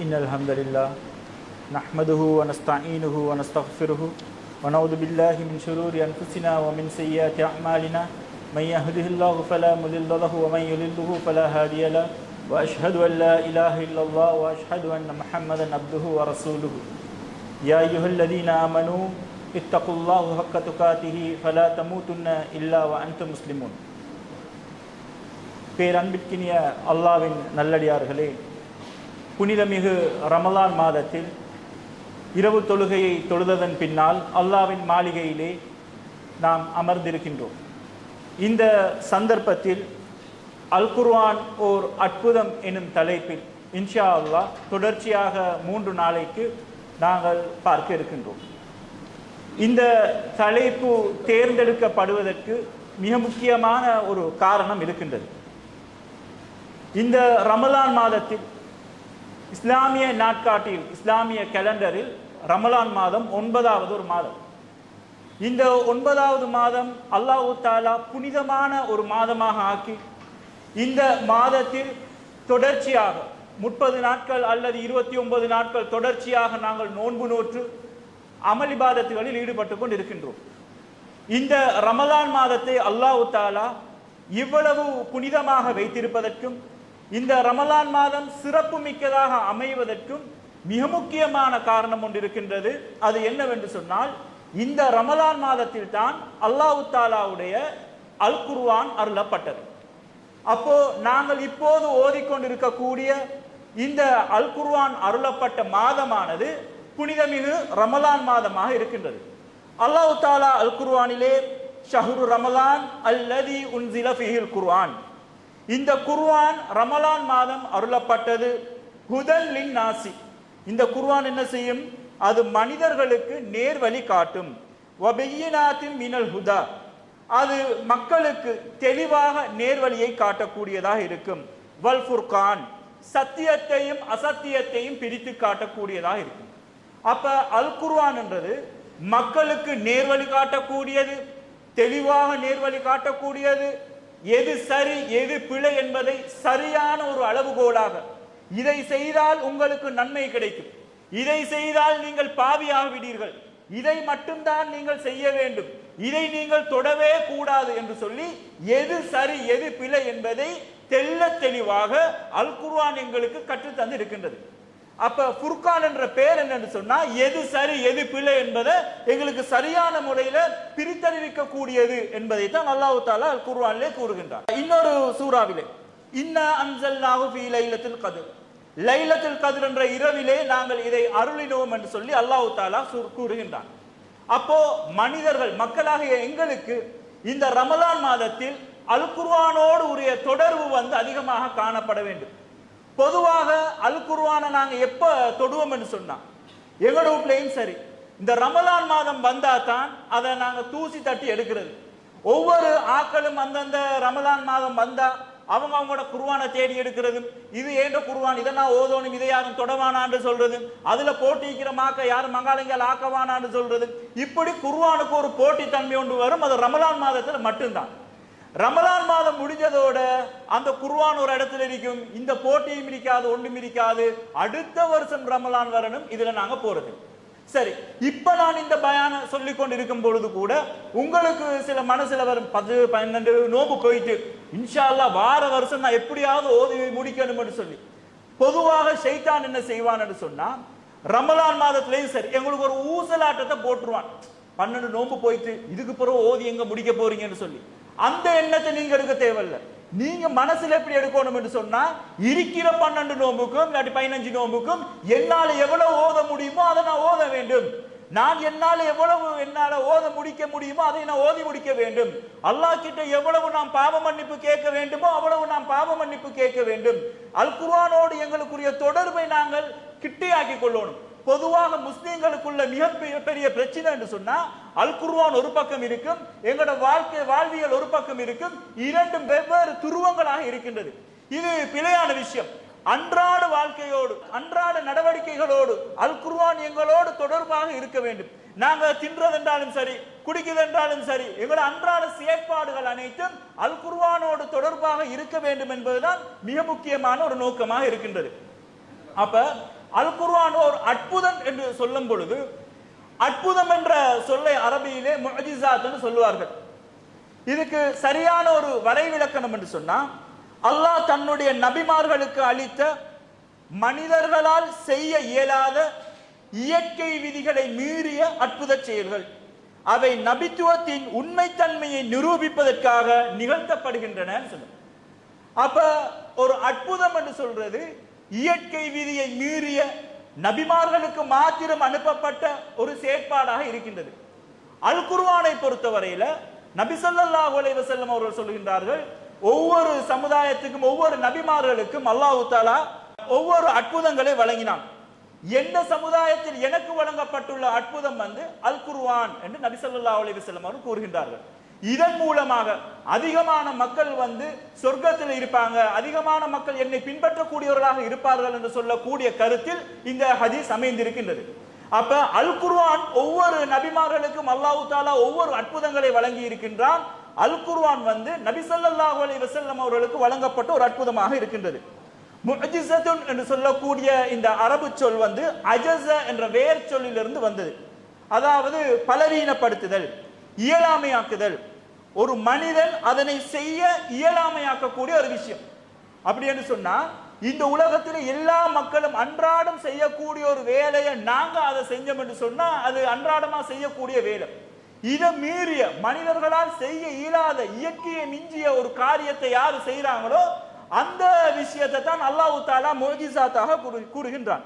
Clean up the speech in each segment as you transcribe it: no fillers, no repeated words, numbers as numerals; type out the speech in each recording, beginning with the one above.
إن الحمد لله نحمده ونستعينه ونستغفره ونعوذ بالله من شرور أنفسنا ومن سيئات أعمالنا من يهده الله فلا مضل له ومن يضلل فلا هادي له وأشهد أن لا إله إلا الله وأشهد أن محمدا عبده ورسوله يا أيها الذين آمنوا اتقوا الله حق تقاته فلا تموتن إلا وأنتم مسلمون. பேரன்பிற்கினிய அல்லாஹ்வின் நல்லடியார்களே, புனிதமிகு ரமலான் மாதத்தில் இரவு தொழுகையை தொழுததன் பின்னால் அல்லாஹ்வின் மாளிகையிலே நாம் அமர்ந்திருக்கின்றோம். இந்த சந்தர்ப்பத்தில் அல் குர்ஆன் ஓர் அற்புதம் எனும் தலைப்பில் இன்ஷா அல்லாஹ் தொடர்ச்சியாக 3 நாளைக்கு நாங்கள் பார்க்க இருக்கின்றோம். இந்த தலைப்பு தேர்ந்தெடுக்கப்படுவதற்கு மிக முக்கியமான ஒரு காரணம் இருக்கின்றது. இந்த ரமலான் மாதத்தில் இஸ்லாமிய நாட்காட்டியில், இஸ்லாமிய கேலண்டரில் ரமலான் மாதம் 9வது ஒரு மாதம். இந்த 9வது மாதம் அல்லாஹ் தஆலா புனிதமான ஒரு மாதமாக ஆக்கி இந்த மாதத்தில் தொடர்ச்சியாக 30 நாட்கள் அல்லது 29 நாட்கள் தொடர்ச்சியாக நாங்கள் நோன்பு நோற்று அமல் இபாதத்துகளில் ஈடுபட்டு கொண்டு இருக்கின்றோம். இந்த ரமலான் மாதத்தை அல்லாஹ் தஆலா இவ்வளவு புனிதமாக வைத்திருப்பதற்கும் இந்த ரமலான் மாதம் சிறப்பு மிக்கதாக அமைவதற்கும் மிக முக்கியமான காரணம் ஒன்று இருக்கின்றது. அது என்னவென்று சொன்னால், இந்த ரமலான் மாதத்தில் தான் அல்லாஹ் தஆலாவுடைய அல் குர்ஆன் அருளப்பட்டது. அப்போ நாங்கள் இப்போது ஓதிக்கொண்டிருக்கக்கூடிய இந்த அல் குர்ஆன் அருளப்பட்ட மாதமானது புனிதமிகு ரமலான் மாதமாக இருக்கின்றது. அல்லாஹ் தஆலா அல் குர்ஆனிலே ஷஹ்ரு ரமலான் அல்லதி உன்சில ஃபீஹில் குர்ஆன், இந்த குர்ஆன் ரமலான் மாதம் அருளப்பட்டது. ஹுதல் லின் நாசி, இந்த குர்ஆன் என்ன செய்யும்? அது மனிதர்களுக்கு நேர்வழி காட்டும். வபையினாத்தின் மினல் ஹுதா, அது மக்களுக்கு தெளிவாக நேர்வழியை காட்டக்கூடியதாக இருக்கும். வல் ஃபுர்கான், சத்தியத்தையும் அசத்தியத்தையும் பிரித்து காட்டக்கூடியதாக இருக்கும். அப்ப அல் குர்ஆன் என்றது மக்களுக்கு நேர்வழி காட்டக்கூடியது, தெளிவாக நேர்வழி காட்டக்கூடியது. எது சரி எது பிழை என்பதை சரியான ஒரு அளவுகோலாக, இதை செய்தால் உங்களுக்கு நன்மை கிடைக்கும், இதை செய்தால் நீங்கள் பாவியாக விடீர்கள், இதை மட்டும்தான் நீங்கள் செய்ய வேண்டும், இதை நீங்கள் தொடவே கூடாது என்று சொல்லி எது சரி எது பிழை என்பதை தெள்ள தெளிவாக அல் குர்ஆன் எங்களுக்கு கற்றுத்தந்து இருக்கின்றது. அப்ப ஃபுர்கான் என்ற பெயர் என்னன்னு சொன்னா, எது சரி எது பிழை என்பதை எங்களுக்கு சரியான முறையில பிரித்தறிவிக்க கூடியது என்பதை தான் அல்லாஹ் தஆலா அல் குர்ஆனிலே கூறுகின்றார். இன்னொரு சூராவிலே இன்னா அன்ஸல்னாஹு ஃபீ லைலத்துல் கத்ர், லைலத்துல் கத்ர் என்ற இரவிலே நாங்கள் இதை அருளினோம் என்று சொல்லி அல்லாஹ் தஆலா கூறுகின்றார். அப்போ மனிதர்கள், மக்களாகிய எங்களுக்கு இந்த ரமலான் மாதத்தில் அல் குர்ஆனோடு உரிய தொடர்பு அதிகமாக காணப்பட வேண்டும். பொதுவாக அல் குர்ஆனை நாங்க எப்ப தொடுவோம் என்று சொன்னா, எங்களோட வீட்லயும் சரி, இந்த ரமலான் மாதம் வந்தா தான் அதை நாங்க தூசி தட்டி எடுக்கிறது. ஒவ்வொரு ஆக்களும் அந்தந்த ரமலான் மாதம் வந்தா அவங்க அவங்களோட குர்ஆனை தேடி எடுக்கிறது. இது ஏண்ட குர்ஆன், இதை நான் ஓதோனும், இதை யாரும் தொடவானான்னு சொல்றது, அதுல போட்டிக்கிற மாக்க யாரும் மங்காளங்கள் ஆக்கவானான்னு சொல்றது. இப்படி குர்ஆனுக்கு ஒரு போட்டி தன்மை ஒன்று வரும். அது ரமலான் மாதத்துல மட்டும்தான். ரமலான் மாதம் முடிஞ்சதோட அந்த குர்ஆன் ஒரு இடத்துல இருக்கும், இந்த போட்டியும் இருக்காது, ஒன்றும் இருக்காது. அடுத்த வருஷம் ரமலான் வரணும், இதுல நாங்க போறது. சரி, இப்ப நான் இந்த பயான சொல்லிக் கொண்டு இருக்கும் பொழுது கூட உங்களுக்கு சில மனசுல வரும், 10-12 நோம்பு போயிட்டு இன்ஷா அல்லாஹ் வார வருஷம் நான் எப்படியாவது ஓதி முடிக்கணும் சொல்லி. பொதுவாக ஷைத்தான் என்ன செய்வான்னு சொன்னா, ரமலான் மாதத்திலையும் சரி எங்களுக்கு ஒரு ஊசலாட்டத்தை போட்டுருவான். 12 நோம்பு போயிட்டு இதுக்கு பிறகு ஓதி எங்க முடிக்க போறீங்கன்னு சொல்லி. அந்த எண்ணத்தை நீங்க எடுக்க தேவையில்லை. நீங்க மனசுல எப்படி எடுக்கணும் என்று சொன்னா, இருக்கிற 12 நோம்புக்கும் இல்லாட்டி 15 நோம்புக்கும் என்னால எவ்வளவு ஓத முடியுமோ அதை நான் ஓத வேண்டும். நான் என்னால எவ்வளவு என்னால ஓத முடிக்க முடியுமோ அதை நான் ஓதி முடிக்க வேண்டும். அல்லாஹ் கிட்ட எவ்வளவு நாம் பாவ மன்னிப்பு கேட்க வேண்டுமோ அவ்வளவு நாம் பாவ மன்னிப்பு கேட்க வேண்டும். அல் குர்ஆனோடு எங்களுக்குரிய தொடர்பை நாங்கள் கிட்டியாக்கி கொள்ளணும். பொதுவாக முஸ்லிம்களுக்குள்ள மிகப்பெரிய பிரச்சனை என்று சொன்னா, அல் குர்ஆன் ஒரு பக்கம் இருக்கும், எங்களோட வாழ்வியல் ஒரு பக்கம் இருக்கும். இரண்டும் வெவ்வேறு துருவங்களாக இருக்கின்றது. இது பிழையான விஷயம். அன்றாட வாழ்க்கையோடு அன்றாட நடவடிக்கைகளோடு அல் குர்ஆன் எங்களோடு தொடர்பாக இருக்க வேண்டும். நாங்க தின்றதென்றாலும் சரி, குடிக்கிறதென்றாலும் சரி, எங்களோட அன்றாட செயற்பாடுகள் அனைத்தும் அல் குர்ஆனோடு தொடர்பாக இருக்க வேண்டும் என்பதுதான் மிக முக்கியமான ஒரு நோக்கமாக இருக்கின்றது. அப்ப அல் குர்ஆன் ஒரு அற்புதம் என்று சொல்லும் பொழுது, அற்புதம் என்ற சொல்லை அரபியிலே முஅஜிசாத் என்று சொல்லுவார்கள். இதுக்கு சரியான ஒரு வரைவிலக்கணம் என்று சொன்னா, அல்லாஹ் தன்னுடைய நபிமார்களுக்கு அளித்த மனிதர்களால் செய்ய இயலாத இயற்கை விதிகளை மீறிய அற்புத செயல்கள், அவை நபித்துவத்தின் உண்மைத்தன்மையை நிரூபிப்பதற்காக நிகழ்த்தப்படுகின்றன. அப்ப ஒரு அற்புதம் என்று சொல்றது இயற்கை விதியை மீறிய நபிமார்களுக்கு மாத்திரம் அனுப்பப்பட்ட ஒரு செயற்பாடாக இருக்கின்றது. அல் குர்ஆனை பொறுத்தவரையில நபி ஸல்லல்லாஹு அலைஹி வஸல்லம் அவர்கள் சொல்கின்றார்கள், ஒவ்வொரு சமுதாயத்துக்கும் ஒவ்வொரு நபிமார்களுக்கும் அல்லாஹ் தஆலா ஒவ்வொரு அற்புதங்களை வழங்கினான். எந்த சமுதாயத்தில் எனக்கு வழங்கப்பட்டுள்ள அற்புதம் அல் குர்ஆன் என்று நபி ஸல்லல்லாஹு அலைஹி வஸல்லம் அவர்கள் கூறுகின்றார்கள். இதன் மூலமாக அதிகமான மக்கள் சொர்க்கத்தில் இருப்பாங்க, அதிகமான மக்கள் என்னை பின்பற்றக்கூடியவர்களாக இருப்பார்கள் என்று சொல்லக்கூடிய கருத்தில் இந்த ஹதீஸ் அமைந்திருக்கின்றது. அப்ப அல் குர்ஆன் ஒவ்வொரு நபிமார்களுக்கும் அல்லாஹ் தஆலா ஒவ்வொரு அற்புதங்களை வழங்கி இருக்கின்றான். அல் குர்ஆன் நபி ஸல்லல்லாஹு அலைஹி வஸல்லம் அவர்களுக்கு வழங்கப்பட்ட ஒரு அற்புதமாக இருக்கின்றது. முஅஜிஸத்துன் என்று சொல்லக்கூடிய இந்த அரபு சொல் அஜஸ என்ற வேர் சொல்லிலிருந்து வந்தது. அதாவது பலவீனப்படுத்துதல், இயலாமையாக்குதல். ஒரு மனிதன் அதனை செய்ய இயலாமையாக்கக்கூடிய ஒரு விஷயம். அப்படி என்று சொன்னா, இந்த உலகத்தில் எல்லா மக்களும் அன்றாடம் செய்யக்கூடிய ஒரு வேலையை நாங்க அதை செஞ்சோம் என்று சொன்னா அது அன்றாடமா செய்யக்கூடிய வேலை. இதை மீறிய மனிதர்களால் செய்ய இயலாத இயற்கையை மிஞ்சிய ஒரு காரியத்தை யாரு செய்யறாங்களோ அந்த விஷயத்தை தான் அல்லாஹ் தஆலா முஅஜிஸாத்தாக கூறுகின்றான்.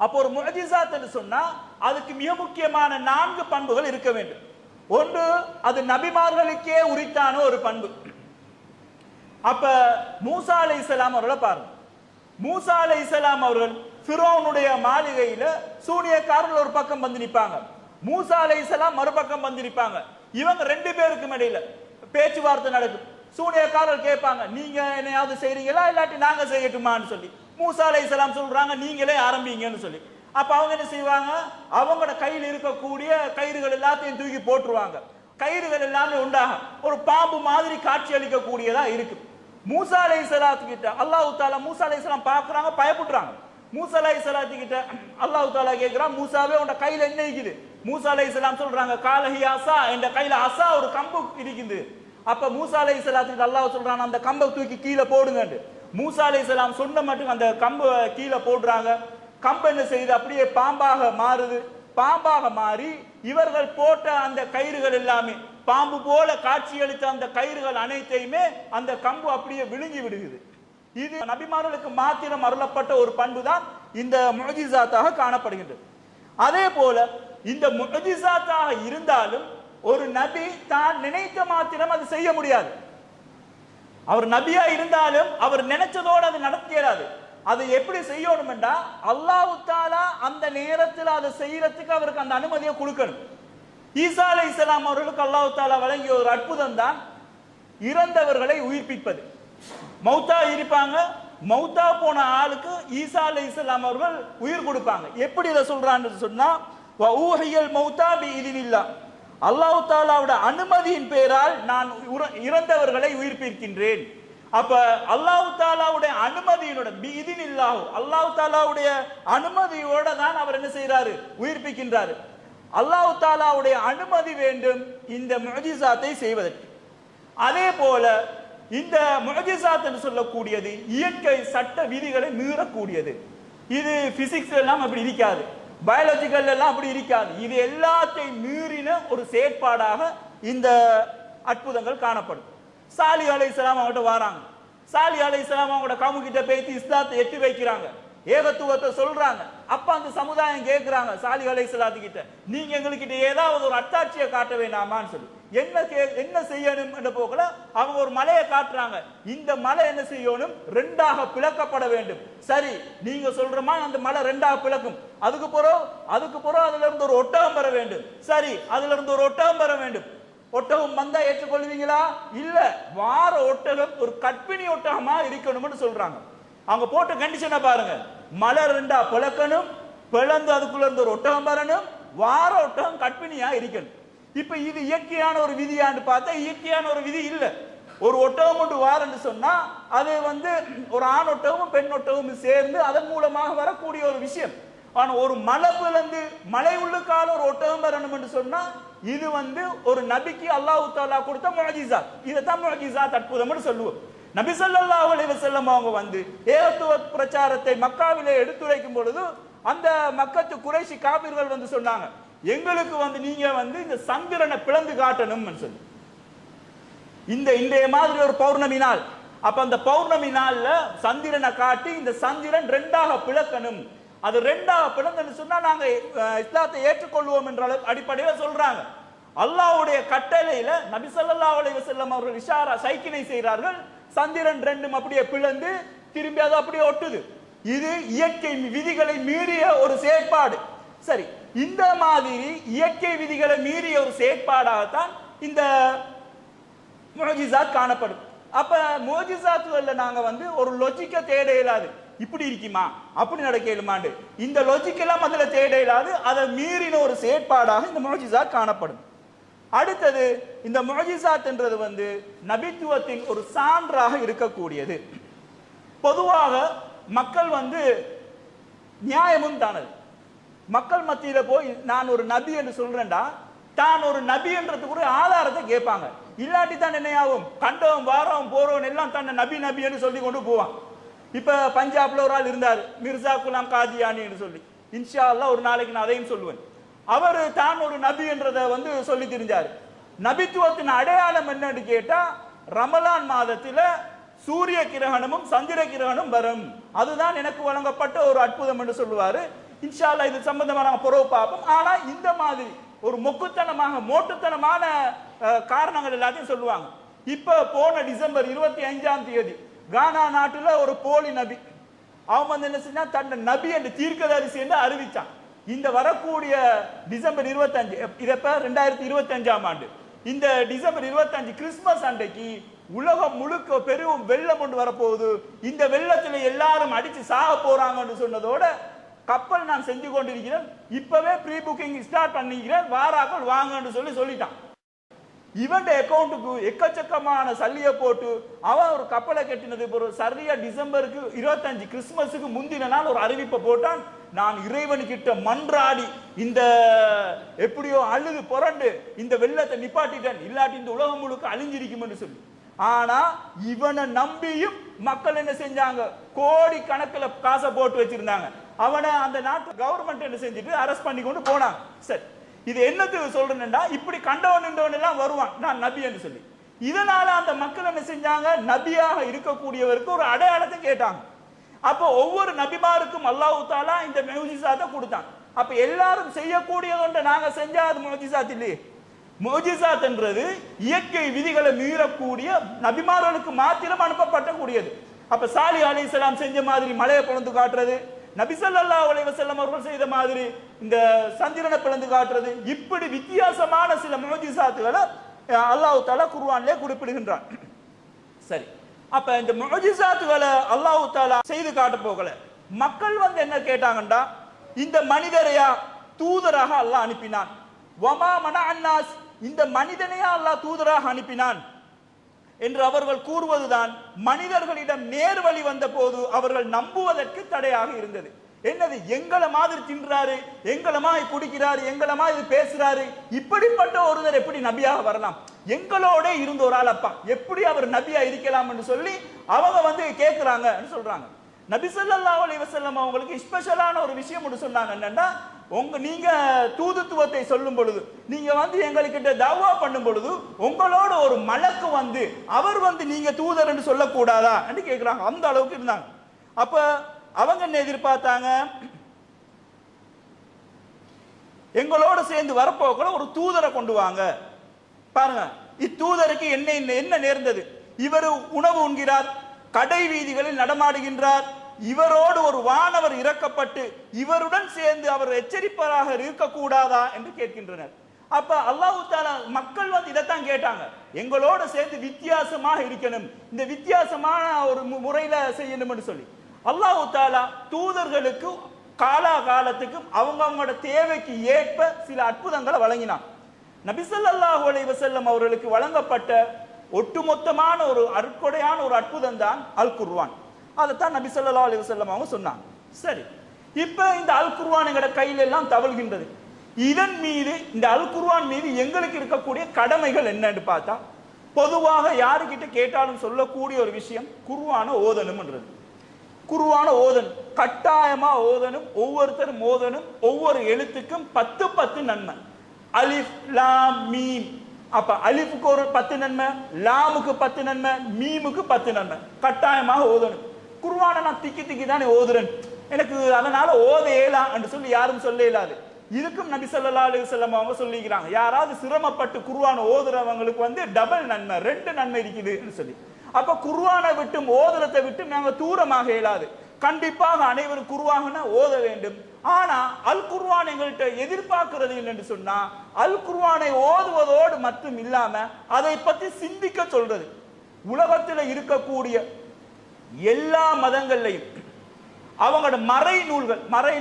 அப்போ ஒரு முஅஜிஸாத் என்று சொன்னா அதுக்கு மிக முக்கியமான 4 பண்புகள் இருக்க வேண்டும். ஒன்று, அது நபிமார்களுக்கே உரித்தான ஒரு பண்பு. அப்ப மூசா அலைஹிஸ்ஸலாம் அவர்களை பாருங்க. மூசா அலைஹிஸ்ஸலாம் அவர்கள் ஃபிரௌனுடைய மாளிகையில சூனியக்காரர்கள் ஒரு பக்கம் வந்து நிற்பாங்க, மூசா அலைஹிஸ்ஸலாம் மறுபக்கம் வந்து நிற்பாங்க. இவங்க 2 பேருக்கும் இடையில பேச்சுவார்த்தை நடக்கும். சூனியக்காரர்கள் கேட்பாங்க, நீங்க என்னையாவது செய்றீங்களா இல்லாட்டி நாங்க செய்யட்டுமான்னு சொல்லி. மூசா அலைஹிஸ்ஸலாம் சொல்றாங்க, நீங்களே ஆரம்பிங்கன்னு சொல்லி. அப்ப அவங்க என்ன செய்வாங்க, அவங்களோட கையில் இருக்கக்கூடிய கயிறுகள் எல்லாத்தையும் தூக்கி போட்டுருவாங்க. கயிறுகள் எல்லாமே உண்டாக ஒரு பாம்பு மாதிரி காட்சி அளிக்கக்கூடியதா இருக்கு. மூசா அலைஹிஸ்ஸலாத்து கிட்ட அல்லாஹ் தஆலா மூசா அலைஹிஸ்ஸலாம் பார்க்கறாங்க, பயப்படுறாங்க. மூசா அலைஹிஸ்ஸலாத்து கிட்ட அல்லாஹ் தஆலா கேக்குறான், மூசாவே உங்க கையில என்ன இருக்குது? மூசா அலைஹிஸ்ஸலாம் சொல்றாங்க, காலஹி அஸா, என்ற கையில அஸா ஒரு கம்பு இருக்குது. அப்ப மூசா அலைஹிஸ்ஸலாத்து கிட்ட அல்லாஹ் சொல்றான், அந்த கம்பை தூக்கி கீழே போடுங்கன்னு. மூசா அலைஹிஸ்ஸலாம் சொன்ன மட்டும் அந்த கம்பை கீழே போடுறாங்க. கம்பு என்ன செய்யுது, அப்படியே பாம்பாக மாறுது. பாம்பாக மாறி இவர்கள் போட்ட அந்த கயிறுகள் எல்லாமே பாம்பு போல காட்சியளித்த அந்த கயிறுகள் அனைத்தையுமே அந்த கம்பு அப்படியே விழுங்கி விடுகிறது. இது நபிமார்களுக்கு மாத்திரம் அருளப்பட்ட ஒரு பண்பு தான் இந்த முஅஜிஸாத்தாக காணப்படுகின்றது. அதே போல இந்த முஅஜிஸாத்தாக இருந்தாலும் ஒரு நபி தான் நினைத்த மாத்திரம் அது செய்ய முடியாது. அவர் நபியா இருந்தாலும் அவர் நினைச்சதோடு அது நடத்தியலாது. அதை எப்படி செய்யணும் என்றா அல்லாஹ் தஆலா அந்த நேரத்தில் அதை செய்யறதுக்கு அவருக்கு அந்த அனுமதியை கொடுக்கணும். ஈசா அலைஹிஸ்ஸலாம் அவர்களுக்கு அல்லாஹ் தஆலா வழங்கிய ஒரு அற்புதம் தான் இறந்தவர்களை உயிர்ப்பிப்பது. மௌத்தா இருப்பாங்க, மௌத்தா போன ஆளுக்கு ஈசா அலைஹிஸ்ஸலாம் அவர்கள் உயிர் கொடுப்பாங்க. எப்படி இதை சொல்றான்னு சொன்னா, வஊஹியல் மௌத்தா பிஇذنில்லாஹ், அல்லாஹ் தஆலாவுடைய அனுமதியின் பேரால் நான் இறந்தவர்களை உயிர்ப்பிக்கின்றேன். அப்ப அல்லாஹ் தஆலாவுடைய அனுமதியோட பிஇذنில்லாஹ், அல்லாஹ் தஆலாவுடைய அனுமதியோட தான் அவர் என்ன செய்யறாரு, உயிர்ப்பிக்கின்றாரு. அல்லாஹ் தஆலாவுடைய அனுமதி வேண்டும் இந்த முஅஜிஸாத்தை செய்வதற்கு. அதே போல இந்த முஅஜிஸாத் என்று சொல்லக்கூடியது இயற்கை சட்ட விதிகளை மீறக்கூடியது. இது பிசிக்ஸ் எல்லாம் அப்படி இருக்காது, பயாலஜிக்கல் எல்லாம் அப்படி இருக்காது. இது எல்லாத்தையும் மீறின ஒரு செயற்பாடாக இந்த அற்புதங்கள் காணப்படும். சாலி அலைஹிஸ்ஸலாம் அவங்ககிட்ட வராங்க. சாலி அலைஹிஸ்ஸலாம் அவங்களோட கவும் கிட்ட பேசி இஸ்லாத்தை எட்டி வைக்கிறாங்க, ஏகத்துவத்தை சொல்றாங்க. அப்ப அந்த சமுதாயம் கேட்கிறாங்க சாலி அலைஹிஸ்ஸலாத்து கிட்ட, நீங்க எங்ககிட்ட ஏதாவது ஒரு அத்தாட்சியை காட்ட வேண்டாமான்னு சொல்லி. என்ன செய்யணும் என்ற போகல அவங்க ஒரு மலையை காட்டுறாங்க. இந்த மலை என்ன செய்யணும், 2ஆக பிளக்கப்பட வேண்டும். சரி, நீங்க சொல்றமா அந்த மலை 2ஆக பிளக்கும். அதுக்கு பிறகு அதுல இருந்து ஒரு ஒட்டகம் பெற வேண்டும். சரி, அதுல இருந்து ஒரு ஒட்டகம் பெற வேண்டும். ஒட்டகம் வந்தா ஏற்றுக்கொள்வீங்களா? இல்ல, வார ஒட்டகம் ஒரு கற்பிணி ஒட்டகமா இருக்கணும்னு சொல்றாங்க. அவங்க போட்ட கண்டிஷனை பாருங்க, மலை 2ஆ பிளக்கணும், பிளந்து அதுக்குள்ள இருந்து ஒரு ஒட்டகம் வரணும், வார ஒட்டகம் கற்பிணியா இருக்கணும். இப்ப இது இயற்கையான ஒரு விதியான்னு பார்த்தா இயற்கையான ஒரு விதி இல்ல. ஒரு ஒட்டகம் ஒன்று வாரன்னு சொன்னா அது ஒரு ஆண் ஒட்டகமும் பெண் ஒட்டகமும் சேர்ந்து அதன் மூலமாக வரக்கூடிய ஒரு விஷயம். ஆனா ஒரு மலை பிளந்து மலை உள்ளுக்கால ஒரு ஒட்டகம் வரணும் என்று சொன்னா இது ஒரு நபிக்கு அல்லாஹ் தஆலா கொடுத்த முஅஜிஸாத். இதைத்தான் முஅஜிஸாத், அற்புதம்னு சொல்லுவோம். நபி ஸல்லல்லாஹு அலைஹி வஸல்லம் அவங்க ஏகத்துவ பிரச்சாரத்தை மக்காவிலே எடுத்துரைக்கும் பொழுது அந்த மக்கத்து குறைஷி காபிர்கள் சொன்னாங்க, எங்களுக்கு நீங்க இந்த சந்திரனை பிளந்து காட்டணும்னு சொல்லி. இன்றைய மாதிரி ஒரு பௌர்ணமி நாள், அப்ப அந்த பௌர்ணமி நாள்ல சந்திரனை காட்டி இந்த சந்திரன் ரெண்டாக பிளக்கணும், அது ரெண்டாக பிளந்துன்னு சொன்னா நாங்க இஸ்லாத்தை ஏற்றுக்கொள்வோம் என்ற அடிப்படையில் சொல்றாங்க. அல்லாஹ்வுடைய கட்டளையில நபி ஸல்லல்லாஹு அலைஹி வஸல்லம் அவர்கள் இஷாரா சைக்கினை செய்கிறார்கள். சந்திரன் ரெண்டும் அப்படியே பிளந்து திரும்பி அது அப்படியே ஒட்டுது. இது இயற்கை விதிகளை மீறிய ஒரு செயற்பாடு. சரி, இந்த மாதிரி இயற்கை விதிகளை மீறிய ஒரு செயற்பாடாகத்தான் இந்த முஅஜிஸாத் காணப்படும். அப்ப முஅஜிஸாத்துகள்ல நாங்க ஒரு லொஜிக்க தேட இயலாது. இப்படி இருக்குமா அப்படி நடக்க இயலுமாண்டு இந்த லொஜிக் எல்லாம் அதுல தேட இயலாது. அதை மீறின ஒரு செயற்பாடாக இந்த முஅஜிஸாத் காணப்படும். அடுத்தது, இந்த முஅஜிஸாத் என்றது நபித்துவத்தின் ஒரு சான்றாக இருக்கக்கூடியது. பொதுவாக மக்கள் நியாயமும் தானது. மக்கள் மத்தியில போய் நான் ஒரு நபி என்று சொல்றேன்டா, தான் ஒரு நபி என்றதுக்கு ஒரு ஆதாரத்தை கேட்பாங்க. இல்லாட்டி தான் என்ன ஆகும், கண்டவன் வாரவன் போறவன் எல்லாம் தன்னை நபி நபி என்று சொல்லி கொண்டு போவான். இப்ப பஞ்சாப்ல ஒரு ஆள் இருந்தார், மிர்சா குலாம் காதியானி என்று சொல்லி. இன்ஷா அல்லாஹ் ஒரு நாளைக்கு நான் அதையும் சொல்லுவேன். அவர் தான் ஒரு நபி என்றதை சொல்லி தெரிஞ்சார். நபித்துவத்தின் அடையாளம் என்னன்னு கேட்டா, ரமலான் மாதத்துல சூரிய கிரகணமும் சந்திர கிரகணம் வரும், அதுதான் எனக்கு வழங்கப்பட்ட ஒரு அற்புதம் என்று சொல்லுவாரு. இன்ஷா அல்லாஹ் இது சம்பந்தமா நாங்க புறவு பார்ப்போம். ஆனா இந்த மாதிரி ஒரு மொக்குத்தனமாக மோட்டுத்தனமான காரணங்கள் எல்லாத்தையும் சொல்லுவாங்க. இப்ப போன டிசம்பர் 25ஆம் தேதி கானா நாட்டுல ஒரு போலி நபி அவன் என்ன செஞ்சா, தன்னை நபி என்று தீர்க்கதரிசி என்று அறிவிச்சான். இந்த வரக்கூடிய டிசம்பர் 25, இதப்ப 2025ஆம் ஆண்டு, இந்த டிசம்பர் 25 கிறிஸ்துமஸ் அன்றைக்கு உலகம் முழுக்க பெரும் வெள்ளம் கொண்டு வரப்போகுது, இந்த வெள்ளத்துல எல்லாரும் அடிச்சு சாக போறாங்கன்னு சொன்னதோட கப்பல் நான் செஞ்சு கொண்டிருக்கிறேன், இப்பவே ப்ரீ புக்கிங் ஸ்டார்ட் பண்ணிக்கிறேன், வாராக்கள் வாங்கன்னு சொல்லிட்டான். இவன் அக்கௌண்ட்டுக்கு எக்கச்சக்கமான சல்லிய போட்டு அவன் ஒரு கப்பலை கட்டினது சரியா டிசம்பருக்கு 25 கிறிஸ்துமஸுக்கு முந்தின நாள் ஒரு அறிவிப்பை போட்டான். நான் இறைவன் கிட்ட மன்றாடி இந்த எப்படியோ அழுது புரண்டு இந்த வெள்ளத்தை நிப்பாட்டிட்டேன், இல்லாட்டி இந்த உலகம் முழுக்க அழிஞ்சிருக்கும் சொல்லி. ஆனா இவனை நம்பியும் மக்கள் என்ன செஞ்சாங்க, கோடி கணக்கில் காசை போட்டு வச்சிருந்தாங்க. அவனை அந்த நாட்டு கவர்மெண்ட் என்ன செஞ்சுட்டு அரெஸ்ட் பண்ணி கொண்டு போனாங்க. சரி, இது என்னத்துக்கு சொல்றேன்னா, இப்படி கண்டவன் நின்றவன் எல்லாம் வருவான் நான் நபி என்று சொல்லி. இதனால அந்த மக்கள் என்ன செஞ்சாங்க, நபியாக இருக்கக்கூடியவருக்கு ஒரு அடையாளத்தை கேட்டாங்க. அப்போ ஒவ்வொரு நபிமாருக்கும் அல்லாஹ் தஆலா இந்த முஅஜிஸாத்தை கொடுத்தான். அப்ப எல்லாரும் செய்யக்கூடியது நாங்க செஞ்சா அது முஅஜிஸாத் இல்லையே. முஅஜிஸாத் என்றது இயற்கை விதிகளை மீறக்கூடிய நபிமார்களுக்கு மாத்திரம் அனுப்பப்பட்ட கூடியது. அப்ப சாலிஹ் அலைஹிஸ்ஸலாம் செஞ்ச மாதிரி மலையை பிளந்து காட்டுறது, நபி ஸல்லல்லாஹு அலைஹி வஸல்லம் அவர்கள் செய்த மாதிரி இந்த சந்திரனை பிளந்து காட்டுறது, இப்படி வித்தியாசமான சில முஅஜிஸாத்துகளை அல்லாஹ் தஆலா குர்ஆனிலே குறிப்பிடுகின்றான். சரி, அப்ப இந்த முஅஜிஸாத்துகளை அல்லாஹ் தஆலா செய்து காட்ட போகல. மக்கள் என்ன கேட்டாங்கண்டா, இந்த மனிதரையா தூதராக அல்லாஹ் அனுப்பினான், வமா மனஅன்னாஸ், இந்த மனிதனையா அல்லாஹ் தூதராக அனுப்பினான் என்று அவர்கள் கூறுவதுதான் மனிதர்களிடம் நேர்வழி வந்த போது அவர்கள் நம்புவதற்கு தடையாக இருந்தது. என்னது, எங்களை மாதிரி தின்றாரு, எங்களை மாதிரி குடிக்கிறாரு, எங்களை மாதிரி பேசுறாரு, இப்படிப்பட்ட ஒருவர் எப்படி நபியாக வரலாம், எங்களோட இருந்த ஒரு ஆள் அப்பா எப்படி அவர் நபியா இருக்கலாம் என்று சொல்லி அவங்க கேட்கிறாங்க சொல்றாங்க. நபி ஸல்லல்லாஹு அலைஹி வஸல்லம் அவங்களுக்கு ஸ்பெஷலான ஒரு விஷயம் ஒன்று சொன்னாங்க. என்னன்னா, நீங்க தூதுத்துவத்தை சொல்லும் பொழுது, நீங்க எங்ககிட்ட தவா பண்ணும் பொழுது உங்களோட ஒரு மலக்கு அவர் நீங்க தூதர் என்று சொல்லக்கூடாதா என்று கேட்கிறாங்க. அந்த அளவுக்கு இருந்தாங்க. அப்ப அவங்க என்ன எதிர்பார்த்தாங்க, எங்களோட சேர்ந்து வரப்போக்குள்ள ஒரு தூதரை கொண்டு வாங்க. பாருங்க, இத்தூதருக்கு என்ன நேர்ந்தது, இவர் உணவு உண்கிறார், கடை வீதிகளில் நடமாடுகின்றார், இவரோடு ஒரு வானவர் இறக்கப்பட்டு இவருடன் சேர்ந்து அவர் எச்சரிப்பராக இருக்கக்கூடாதா என்று கேட்கின்றனர். அப்ப அல்லாஹ் தஆலா மக்கள் இதைத்தான் கேட்டாங்க, எங்களோட சேர்ந்து வித்தியாசமாக இருக்கணும், இந்த வித்தியாசமான ஒரு முறையில செய்யணும் என்று சொல்லி அல்லாஹ் தஆலா தூதர்களுக்கு காலகாலத்துக்கு அவங்களோட தேவைக்கு ஏற்ப சில அற்புதங்களை வழங்கினான். நபி ஸல்லல்லாஹு அலைஹி வஸல்லம் அவர்களுக்கு வழங்கப்பட்ட ஒட்டுமொத்தமான ஒரு அற்கொடையான ஒரு அற்புதம் தான் அல் குர்ஆன். அதைத்தான் நபி ஸல்லல்லாஹு அலைஹி வஸல்லம் அவங்க சொன்னாங்க. சரி, இப்ப இந்த அல் குர்ஆன் எங்கட கையில எல்லாம் தவழ்கின்றது. இதன் மீது, இந்த அல் குர்ஆன் மீது எங்களுக்கு இருக்கக்கூடிய கடமைகள் என்னன்னு பார்த்தா, பொதுவாக யாருக்கிட்ட கேட்டாலும் சொல்லக்கூடிய ஒரு விஷயம் குர்ஆனை ஓதணும்ன்றது. குர்ஆனை ஓதணும், கட்டாயமா ஓதணும், ஒவ்வொருத்தரும் ஓதணும். ஒவ்வொரு எழுத்துக்கும் 10 நன்மை. அலிஃப் லாம் மீம். அப்ப அலிஃபுக்கு ஒரு 10 நன்மை, லாமுக்கு 10 நன்மை, மீமுக்கு 10 நன்மை. கட்டாயமாக ஓதணும். குர்ஆனை நான் திக்கி தானே ஓதுறேன், எனக்கு அதனால ஓத இயலாம் என்று சொல்லி யாரும் சொல்ல இயலாது. இதுக்கும் நபி ஸல்லல்லாஹு அலைஹி வஸல்லம் அவங்க சொல்லிக்கிறாங்க, யாராவது சிரமப்பட்டு குர்ஆனை ஓதுறவங்களுக்கு டபுள் நன்மை, 2 நன்மை இருக்குதுன்னு சொல்லி. அப்ப குர்ஆனை விட்டும் ஓதுறதை விட்டு நாங்க தூரமாக இயலாது. கண்டிப்பாக அனைவரும் குர்ஆனை ஓத வேண்டும். ஆனா அல் குர்ஆன் எங்கள்கிட்ட எதிர்பார்க்கிறது என்று சொன்னா, அல் குர்ஆனை ஓதுவதோடு மட்டும் இல்லாம அதை பத்தி சிந்திக்க சொல்றது. உலகத்தில் இருக்கக்கூடிய எல்லா மதங்கள்லையும் அவங்களோட மறை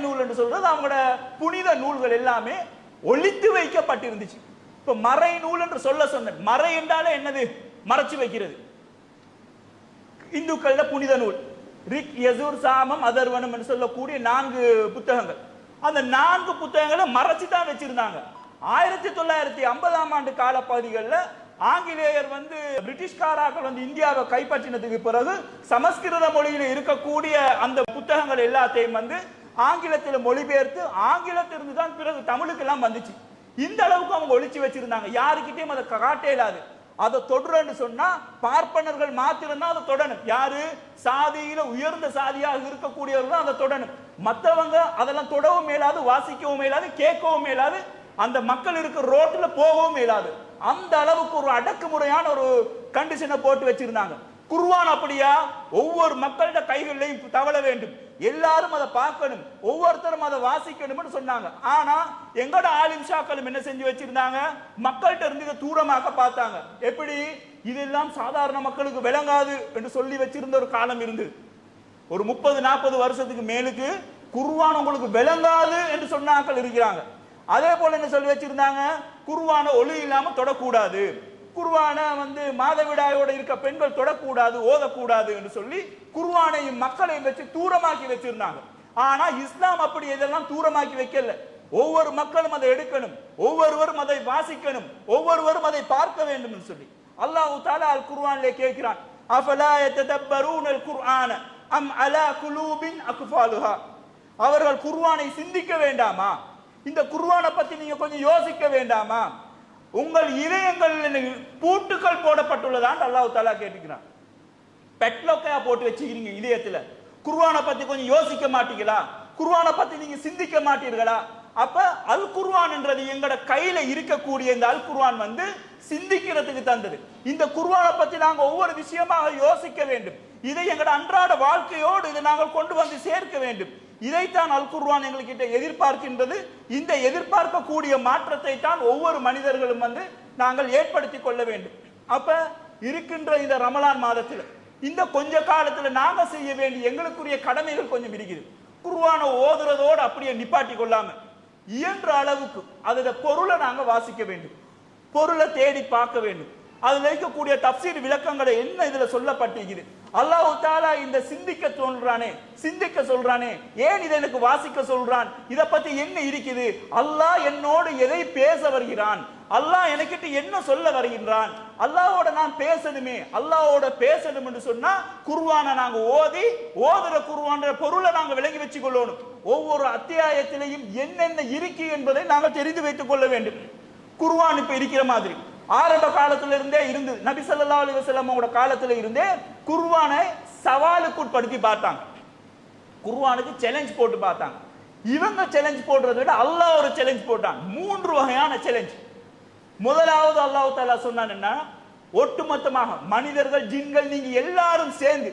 நூல் என்று சொல்றது அவங்களோட புனித நூல்கள் எல்லாமே ஒளித்து வைக்கப்பட்டிருந்துச்சு. இப்ப மறை நூல் என்று சொன்ன மறை என்றாலே என்னது? மறைச்சு வைக்கிறது. இந்துக்கள புனித நூல் ரிக், யஜூர், சாமம், அதர்வனம் என்று சொல்லக்கூடிய 4 புத்தகங்கள். அந்த 4 புத்தகங்களை மறைச்சு தான் வச்சிருந்தாங்க. 1950ஆம் ஆண்டு காலப்பகுதிகளில் ஆங்கிலேயர் பிரிட்டிஷ்காரர்கள் இந்தியாவை கைப்பற்றினதுக்கு பிறகு சமஸ்கிருத மொழியில் இருக்கக்கூடிய அந்த புத்தகங்கள் எல்லாத்தையும் ஆங்கிலத்தில் மொழிபெயர்த்து ஆங்கிலத்திலிருந்து தான் பிறகு தமிழுக்கு எல்லாம் வந்துச்சு. இந்த அளவுக்கு அவங்க ஒழிச்சு வச்சிருந்தாங்க. யாருக்கிட்டையும் அதை காட்ட இயலாது. அதை தொடர்ந்து சொன்னா பார்ப்பனர்கள் மாத்திரம் தான் அதை தொடணும். யாரு? சாதியில உயர்ந்த சாதியாக இருக்கக்கூடியவர்கள் தான் அதை தொடணும். மற்றவங்க அதெல்லாம் தொடவும் மேலாது, வாசிக்கவும் மேலாது, கேட்கவும் மேலாது, அந்த மக்கள் இருக்கிற ரோட்ல போகவும் இயலாது. அந்த அளவுக்கு ஒரு அடக்குமுறையான ஒரு கண்டிஷனை போட்டு வச்சிருந்தாங்க. குர்ஆன் அப்படியா? ஒவ்வொரு மக்களோட கைகளிலையும் தவள வேண்டும், எல்லாரும் அதை பார்க்கணும், ஒவ்வொருத்தரும் அதை வாசிக்கணும்னு சொன்னாங்க. ஆனா எங்கட ஆலிம் ஷாக்களும் என்ன செஞ்சு வச்சிருந்தாங்க? மக்கள்கிட்ட இருந்து இதை தூரமாக்க பார்த்தாங்க. எப்படி? இதெல்லாம் சாதாரண மக்களுக்கு விளங்காது என்று சொல்லி வச்சிருந்த ஒரு காலம் இருந்தது. ஒரு 30-40 வருஷத்துக்கு மேலுக்கு குர்ஆன் உங்களுக்கு விளங்காது என்று சொன்னாக்கள் இருக்கிறாங்க. அதே போல என்ன சொல்லி வச்சிருந்தாங்க? குர்ஆனை ஒளி இல்லாம தொடக்கூடாது, குர்ஆனை மாதவிடாயோட இருக்க பெண்கள் தொடக்கூடாது, ஓதக்கூடாது என்று சொல்லி குர்ஆனையும் மக்களையும் வச்சு தூரமாக்கி வச்சிருந்தாங்க. ஆனா இஸ்லாம் அப்படி இதெல்லாம் தூரமாக்கி வைக்கல. ஒவ்வொரு மக்களும் அதை எடுக்கணும், ஒவ்வொருவரும் அதை வாசிக்கணும், ஒவ்வொருவரும் அதை பார்க்க வேண்டும் என்று சொல்லி அல்லாஹ் தஆலா அல் குர்ஆனிலே கேட்கிறான், அஃபலா யததப்பரூனல் குர்ஆன அம் அலா குலூபின் அக்ஃபாலுஹா. அவர்கள் குர்ஆனை சிந்திக்க வேண்டாமா? இந்த குர்ஆனை பத்தி நீங்க கொஞ்சம் யோசிக்க வேண்டாமா? உங்கள் இதயங்கள் பூட்டுக்கள் போடப்பட்டுள்ளதான் அல்லாஹ் தஆலா கேட்கிறான். பெட்லோக்கா போட்டு வச்சுக்கிறீங்க இதயத்துல. குர்ஆனை பத்தி கொஞ்சம் யோசிக்க மாட்டீங்களா? குர்ஆனை பத்தி நீங்க சிந்திக்க மாட்டீர்களா? அப்ப அல் குர்ஆன் என்றது எங்கட கையில இருக்கக்கூடிய இந்த அல் குர்ஆன் சிந்திக்கிறதுக்கு தந்தது. இந்த குர்ஆனை பத்தி நாங்க ஒவ்வொரு விஷயமாக யோசிக்க வேண்டும். இதை எங்கட அன்றாட வாழ்க்கையோடு இதை நாங்கள் கொண்டு வந்து சேர்க்க வேண்டும். இதைத்தான் அல் குர்ஆன் எங்கள்கிட்ட எதிர்பார்க்கின்றது. இந்த எதிர்பார்க்கக்கூடிய மாற்றத்தை தான் ஒவ்வொரு மனிதர்களும் நாங்கள் ஏற்படுத்தி கொள்ள வேண்டும். அப்ப இருக்கின்ற இந்த ரமலான் மாதத்தில் இந்த கொஞ்ச காலத்துல நாங்க செய்ய வேண்டிய எங்களுக்குரிய கடமைகள் கொஞ்சம் இருக்குது. குர்ஆனை ஓதுறதோடு அப்படியே நிப்பாட்டி கொள்ளாம இயன்ற அளவுக்கு அதோட பொருளை நாங்க வாசிக்க வேண்டும், பொருளை தேடி பார்க்க வேண்டும். அதுல இருக்கக்கூடிய தப்சீர் விளக்கங்களை என்ன இதுல சொல்லப்பட்டிருக்குது. அல்லாஹ் தஆலா இந்த சிந்திக்க சொல்றானே, ஏன் இதை எனக்கு வாசிக்க சொல்றான்? இதை பத்தி என்ன இருக்குது? அல்லாஹ் என்னோடு எதை பேச வருகிறான்? அல்லாஹ் எனக்கிட்ட என்ன சொல்ல வருகின்றான்? அல்லாஹ்வோட நான் பேசணுமே. அல்லாஹ்வோட பேசணும் என்று சொன்னா குர்ஆனை நாங்க ஓதுற குர்ஆன் பொருளை நாங்க விளங்கி வச்சு கொள்ளணும். ஒவ்வொரு அத்தியாயத்திலையும் என்னென்ன இருக்கு என்பதை நாங்கள் தெரிந்து வைத்துக் கொள்ள வேண்டும். குர்ஆன் இப்ப இருக்கிற மாதிரி ஆரம்ப காலத்துல இருந்தே இருந்து, நபி ஸல்லல்லாஹு அலைஹி வஸல்லம் காலத்துல இருந்தே குர்ஆனை சவாலுக்கு உட்படுத்தி பார்த்தாங்க, குர்ஆனுக்கு சேலஞ்ச் போட்டு பார்த்தாங்க. இவங்க சேலஞ்ச் போடுறதை விட அல்லாஹ் ஒரு சேலஞ்ச் போட்டான். 3 வகையான சேலஞ்ச். முதலாவது அல்லாஹ் தஆலா சொன்னான்னா, ஒட்டுமொத்தமாக மனிதர்கள் ஜின்கள் நீங்க எல்லாரும் சேர்ந்து,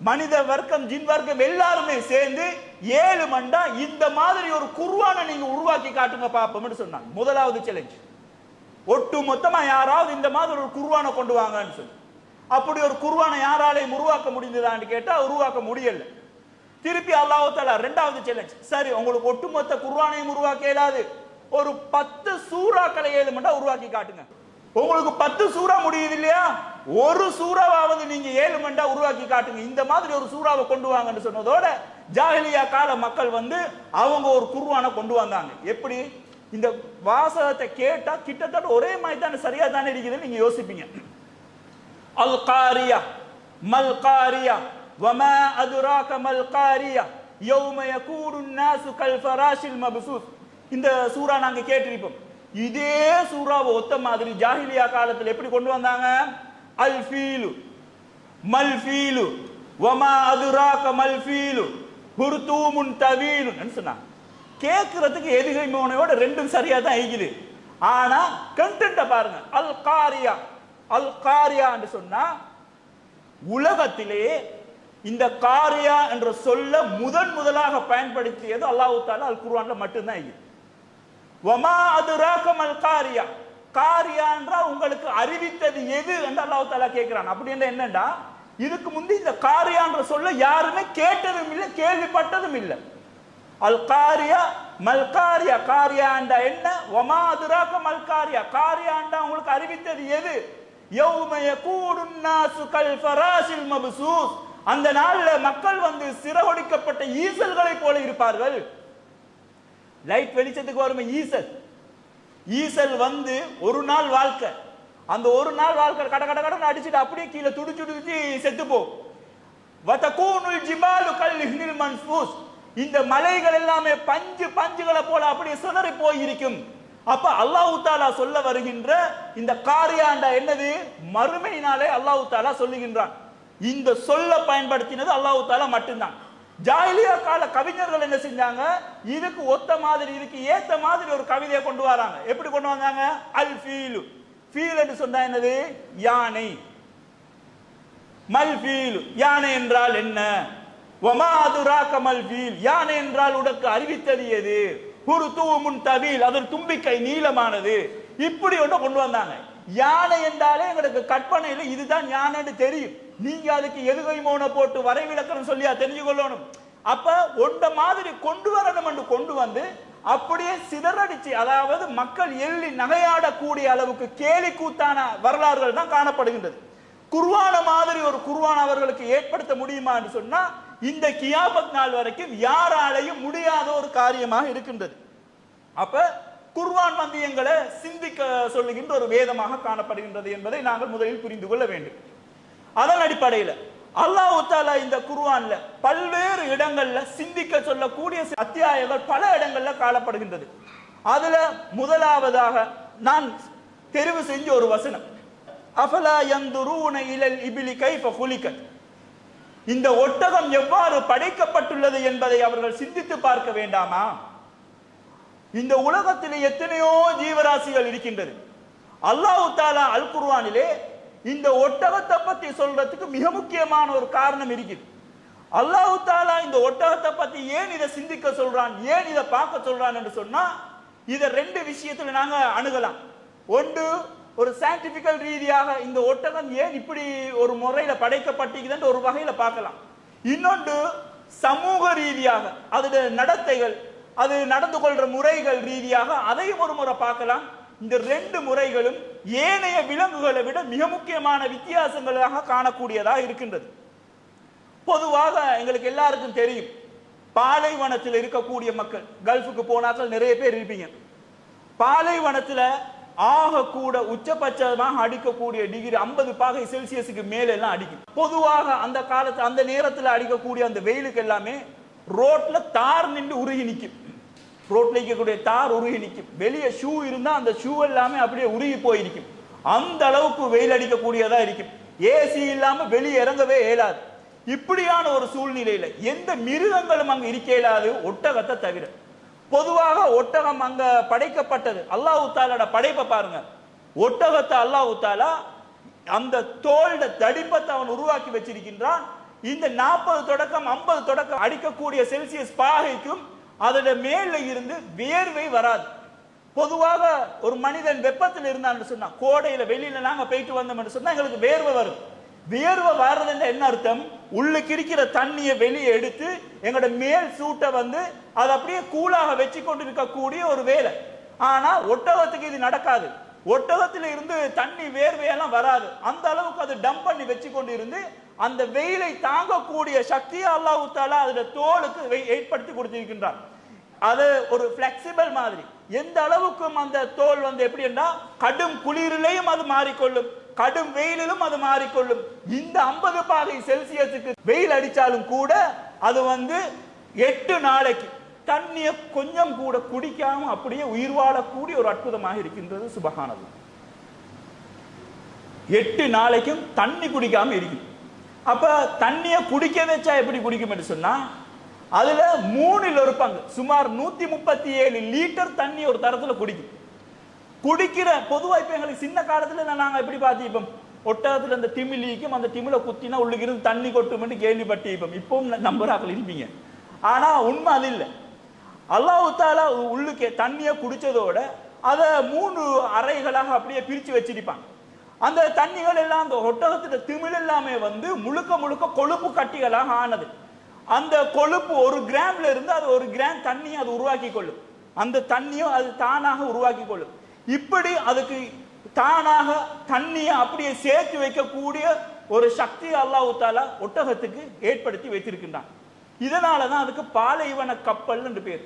மனித வர்க்கம் ஜின் வர்க்கம் எல்லாருமே சேர்ந்து 7 மண்டா இந்த மாதிரி ஒரு குர்ஆனை நீங்க உருவாக்கி காட்டுங்க பாப்போம்னு சொன்னாங்க. முதலாவது சேலஞ்ச். ஒட்டு மொத்தமா யாராவது இந்த மாதிரி ஒரு குர்ஆனை கொண்டு வாங்கன்னு சொல்லி. அப்படி ஒரு குர்ஆனை யாராலையும் உருவாக்க முடிந்ததான்னு கேட்டா உருவாக்க முடியல. திருப்பி அல்லாஹ் தஆலா இரண்டாவது சேலஞ்ச், சரி உங்களுக்கு ஒட்டுமொத்த குர்ஆனையும் உருவாக்க இயலாது, ஒரு 10 சூறாக்களை 7 மண்டா உருவாக்கி காட்டுங்க. உங்களுக்கு 10 சூறா முடியுது இல்லையா, ஒரு சூறாவது நீங்க 7 மண்டா உருவாக்கி காட்டுங்க, இந்த மாதிரி ஒரு சூறாவை கொண்டு வாங்கன்னு சொன்னதோட ஜாஹிலியா கால மக்கள் அவங்க ஒரு குர்ஆனை கொண்டு வந்தாங்க. எப்படி இந்த வாசகத்தை கேட்டா கிட்டத்தட்ட ஒரே மாதிரி தானே, சரியா தானே இருக்குதுன்னு நீங்க யோசிப்பீங்க. அல் காரியா மல் காரியா வமா அதுராக மல் காரியா யௌம யகூனுன் நாசு கல் ஃபராஷில் மப்சூஸ். இந்த சூரா நாங்க கேட்டிருப்போம். இதே சூறாவை ஒத்த மாதிரி ஜாஹிலியா காலத்தில் எப்படி கொண்டு வந்தாங்க? அல் ஃபீலு மல் ஃபீலு வமா அதுராக மல் ஃபீலு ஹுர்தூமுன் தவீலுன்னு சொன்னாங்க. கேட்கறதுக்கு எதுகை மோனையோட ரெண்டும் சரியா தான் இருக்குது. ஆனா கண்டென்ட்ட பாருங்க. அல் காரியா அல் காரியா என்று சொன்னா உலகத்திலே இந்த காரியா என்ற சொல்ல முதலாக பயன்படுத்தியது அல்லாஹ் தஆலா அல் குர்ஆன்ல மட்டும்தான் இருக்குது. வமா அதுராக மல் காரியா, காரியா என்றா உங்களுக்கு அறிவித்தது எது என்று அல்லாஹ் தஆலா கேட்கிறான். அப்படி என்ன என்னண்டா, இதுக்கு முந்தி இந்த காரியா என்ற சொல்ல யாருமே கேட்டதும் இல்லை, கேள்விப்பட்டதும் இல்லை. அல் காரியா மல் காரியா, காரியா என்றா என்ன? வமா அதுராக மல் காரியா, காரியா என்றா உங்களுக்கு அறிவித்தது எது? யௌம யகூனுன் நாசு கல் ஃபராஷில் மப்சூஸ், அந்த நாள்ல மக்கள் சிறகொடிக்கப்பட்ட ஈசல்களை போல இருப்பார்கள். லைட் வெளிச்சத்துக்கு வரும் ஈசல், ஈசல் ஒரு நாள் வாழ்க்கை, அந்த ஒரு நாள் வாழ்க்கை கட கட கடன்னு அடிச்சுட்டு அப்படியே கீழே துடிச்சு செத்து போகும். வதகூனுல் ஜிபாலு கல்ஹினில் மன்ஃபூஸ், இந்த மலைகள் எல்லாமே பஞ்சுகளை போல அப்படியே சிதறி போயிருக்கும். அப்ப அல்லாஹ் தஆலா சொல்ல வருகின்ற இந்த காரியாண்டா என்னது? மறுமையினாலே அல்லாஹ் தஆலா சொல்லுகின்றான். இந்த சொல்ல பயன்படுத்தினது அல்லாஹ் தஆலா மட்டும்தான். ஜாஹிலியா கால கவிஞர்கள் என்ன செஞ்சாங்க? இதுக்கு ஒத்த மாதிரி, இதுக்கு ஏத்த மாதிரி ஒரு கவிதையை கொண்டு வராங்க. எப்படி கொண்டு வந்தாங்க? அல் ஃபீலு, ஃபீல் என்று சொன்னா என்னது? யானை. மல் ஃபீல், யானை என்றால் என்ன? வமா அதுராக மல் ஃபீல், யானை என்றால் உனக்கு அறிவித்தது எது? ஹுர்தூமுன் தவீல், அதன் தும்பிக்கை நீளமானது. இப்படி ஒன்று கொண்டு வந்தாங்க. யானை என்றாலே எங்களுக்கு கற்பனையில் இதுதான் யானைன்னு தெரியும். நீங்க அதுக்கு எதுகை மோன போட்டு வரைவிலக்கணம் சொல்லியா தெரிஞ்சு கொள்ளணும். அப்ப ஒன்ற மாதிரி கொண்டு வரணும் என்று கொண்டு அப்படியே சிதறடிச்சு, அதாவது மக்கள் எள்ளி நகையாடக்கூடிய அளவுக்கு கேலி கூத்தான வரலாறுகள் தான் காணப்படுகின்றது. குர்ஆன மாதிரி ஒரு குர்ஆன் அவர்களுக்கு ஏற்படுத்த முடியுமா என்று சொன்னா இந்த கியாமத் நாள் வரைக்கும் யாராலையும் முடியாத ஒரு காரியமாக இருக்கின்றது. அப்ப குர்ஆன் எங்களை சிந்திக்க சொல்லுகின்ற ஒரு வேதமாக காணப்படுகின்றது என்பதை நாங்கள் முதலில் புரிந்து கொள்ள வேண்டும். அதன் அடிப்படையில் அல்லாஹ் தஆலா இந்த குர்ஆன்ல பல்வேறு இடங்கள்ல சிந்திக்க சொல்லக்கூடிய அத்தியாயங்கள் பல இடங்கள்ல காணப்படுகின்றது. அதுல முதலாவதாக நான் தெரிவு செஞ்ச ஒரு வசனம், அஃபலா யன்துரூன இலல் இப்லி கைஃப குலிகத், இந்த ஒட்டகம் எவ்வாறு படைக்கப்பட்டுள்ளது என்பதை அவர்கள் சிந்தித்து பார்க்க வேண்டாமா? இந்த உலகத்திலே எத்தனையோ ஜீவராசிகள் இருக்கின்றது. அல்லாஹ் தஆலா அல் குர்ஆனிலே இந்த ஒட்டகத்தை பத்தி சொல்றதுக்கு மிக முக்கியமான ஒரு காரணம் இருக்குது. அல்லாஹ் தஆலா இந்த ஒட்டகத்தை பத்தி ஏன் இதை சிந்திக்க சொல்றான், ஏன் இதை பார்க்க சொல்றான் என்று சொன்னா இதை ரெண்டு விஷயத்துல நாங்க அணுகலாம். ஒன்று, ஒரு சயின்டிபிக்கல் ரீதியாக இந்த ஒட்டகம் ஏன் இப்படி ஒரு முறையில படைக்கப்பட்டிருக்குதுன்னு ஒரு வகையில பார்க்கலாம். இன்னொன்று, சமூக ரீதியாக அதோட நடத்தைகள், அது நடந்து கொள்ற முறைகள் ரீதியாக அதையும் ஒரு முறை பார்க்கலாம். இந்த ரெண்டு முறைகளும் ஏனைய விலங்குகளை விட மிக முக்கியமான வித்தியாசங்களாக காணக்கூடியதாக இருக்கின்றது. பொதுவாக எங்களுக்கு எல்லாருக்கும் தெரியும், பாலைவனத்தில் இருக்கக்கூடிய மக்கள், கல்ஃபுக்கு போனாக்கள் நிறைய பேர் இருப்பீங்க. பாலைவனத்துல ஆக கூட உச்சபட்சமாக அடிக்கக்கூடிய டிகிரி 50 பாகை செல்சியஸுக்கு மேல எல்லாம் அடிக்கும். பொதுவாக அந்த காலத்துல அந்த நேரத்தில் அடிக்கக்கூடிய அந்த வெயிலுக்கு எல்லாமே ரோட்ல தார் நின்று உருகி நிற்கும். ரோட்ல இருக்கக்கூடிய தார் உருகி நிற்கும். வெளியே ஷூ இருந்தா அந்த ஷூ எல்லாமே அப்படியே உருகி போயிருக்கும். அந்த அளவுக்கு வெயில் அடிக்கக்கூடியதா இருக்கும். ஏசி இல்லாம வெளியே இறங்கவே இயலாது. இப்படியான ஒரு சூழ்நிலையில எந்த மிருகங்களும் அங்கு இருக்க இயலாது, ஒட்டகத்தை தவிர. பொதுவாக ஒட்டகம் அங்க படைக்கப்பட்டது, அல்லாஹ் தஆலோட படைப்பை பாருங்க. ஒட்டகத்தை அல்லாஹ் தஆலா அந்த தோல்ட தடிப்பத்தை அவன் உருவாக்கி வச்சிருக்கின்றான். இந்த 40 தொடக்கம் 50 தொடக்கம் அடிக்கக்கூடிய செல்சியஸ் பாகைக்கும் அதோட மேல இருந்து வியர்வை வராது. பொதுவாக ஒரு மனிதன் வெப்பத்தில் இருந்தான்னு சொன்னா, கோடையில வெளியில நாங்க போயிட்டு வந்தோம்னு சொன்னா எங்களுக்கு வேர்வை வரும். வியர்வை வர்றதுன்னு என்ன அர்த்தம்? உள்ளுக்கு இருக்கிற தண்ணியை வெளியே எடுத்து எங்களோட மேல் சூட்டை அதை அப்படியே கூலாக வச்சு கொண்டு இருக்கக்கூடிய ஒரு வேலை. ஆனா ஒட்டகத்துக்கு இது நடக்காது. ஒட்டகத்தில் இருந்து தண்ணி வேர்வையெல்லாம் வராது, அந்த அளவுக்கு அது டம்ப் பண்ணி வச்சு கொண்டு இருந்து அந்த வெயிலை தாங்கக்கூடிய சக்தியை அல்லாஹ் தஆலா அதோட தோலுக்கு ஏற்படுத்தி கொடுத்திருக்கின்றார். அது ஒரு பிளெக்சிபிள் மாதிரி. எந்த அளவுக்கும் அந்த தோல் எப்படின்னா கடும் குளிரிலையும் அது மாறிக்கொள்ளும், கடும் வெயிலிலும் அது மாறிக்கொள்ளும். இந்த 50 பாகை செல்சியஸுக்கு வெயில் அடிச்சாலும் கூட அது 8 நாளைக்கு தண்ணியை கொஞ்சம் கூட குடிக்காம அப்படியே உயிர் வாழக்கூடிய ஒரு அற்புதமாக இருக்கின்றது. சுபஹானல்லாஹ். 8 நாளைக்கும் தண்ணி குடிக்காம இருக்கும். அப்ப தண்ணியை குடிக்க வச்சா எப்படி குடிக்கும் என்று சொன்னா, அதுல 3ல் 1 பங்கு சுமார் 137 லிட்டர் தண்ணி ஒரு தரத்துல குடிக்கும். குடிக்கிற பொதுவா இப்ப எங்களுக்கு சின்ன காலத்துல நாங்க எப்படி பார்த்திப்போம், ஒட்டகத்துல அந்த திமிலிக்கும் அந்த திமில குத்தினா உள்ளுக்கு இருந்து தண்ணி கொட்டும் கேள்விப்பட்டிருப்போம். இப்பவும் நம்பராக்கள் இருப்பீங்க. ஆனா உண்மை அது இல்லை. அல்லாஹ் தஆலா உள்ளுக்கே தண்ணியை குடிச்சதோட அதை 3 அறைகளாக அப்படியே பிரிச்சு வச்சிருப்பாங்க. அந்த தண்ணிகள் எல்லாம் அந்த ஒட்டகத்துல திமிழ் எல்லாமே முழுக்க முழுக்க கொழுப்பு கட்டிகளாக ஆனது. அந்த கொழுப்பு 1 கிராம்ல இருந்து அது 1 கிராம் தண்ணியை அது உருவாக்கி கொள்ளும். அந்த தண்ணியும் அது தானாக உருவாக்கி கொள்ளும். இப்படி அதுக்கு தானாக தண்ணியை அப்படியே சேர்த்து வைக்கக்கூடிய ஒரு சக்தி அல்லாஹ் தஆலா ஒட்டகத்துக்கு ஏற்படுத்தி வைத்திருக்கின்றான். இதனாலதான் அதுக்கு பாலைவன கப்பல் என்று பேர்.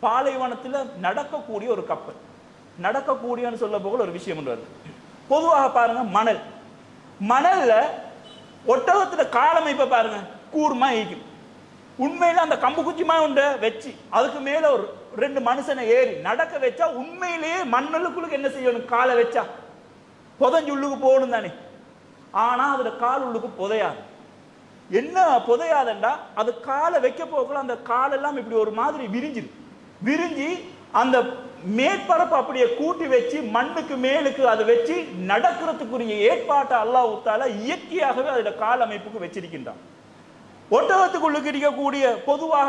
பாலைவனத்துல நடக்கக்கூடிய ஒரு கப்பல். நடக்கக்கூடியன்னு சொல்ல போக ஒரு விஷயம் வருது. பொதுவாக பாருங்க, மணல்ல ஒட்டகத்துல காலமைப்ப பாருங்க கூர்மா இருக்கும். உண்மையில அந்த கம்பு குச்சிமா உண்ட வச்சு அதுக்கு மேல ஒரு 2 மனுஷனை ஏறி நடக்க வச்சா உண்மையிலேயே மண்ணலுக்குள்ள என்ன செய்யணும், காலை வச்சா புதஞ்சு உள்ளுக்கு போகணும் தானே. ஆனா அதுல கால் உள்ளுக்கு புதையாது. என்ன புதையாதண்டா, அது காலை வைக்க போகல அந்த காலெல்லாம் இப்படி ஒரு மாதிரி விரிஞ்சு அந்த மேற்பரப்பு அப்படியே கூட்டி வச்சு மண்ணுக்கு மேலுக்கு அதை வச்சு நடக்கிறதுக்குரிய ஏற்பாட்டை அல்லாஹ் தஆலா இயற்கையாகவே அதோட கால அமைப்புக்கு வச்சிருக்கின்றான். ஒட்டகத்துக்குள்ளுக்கு இருக்கக்கூடிய பொதுவாக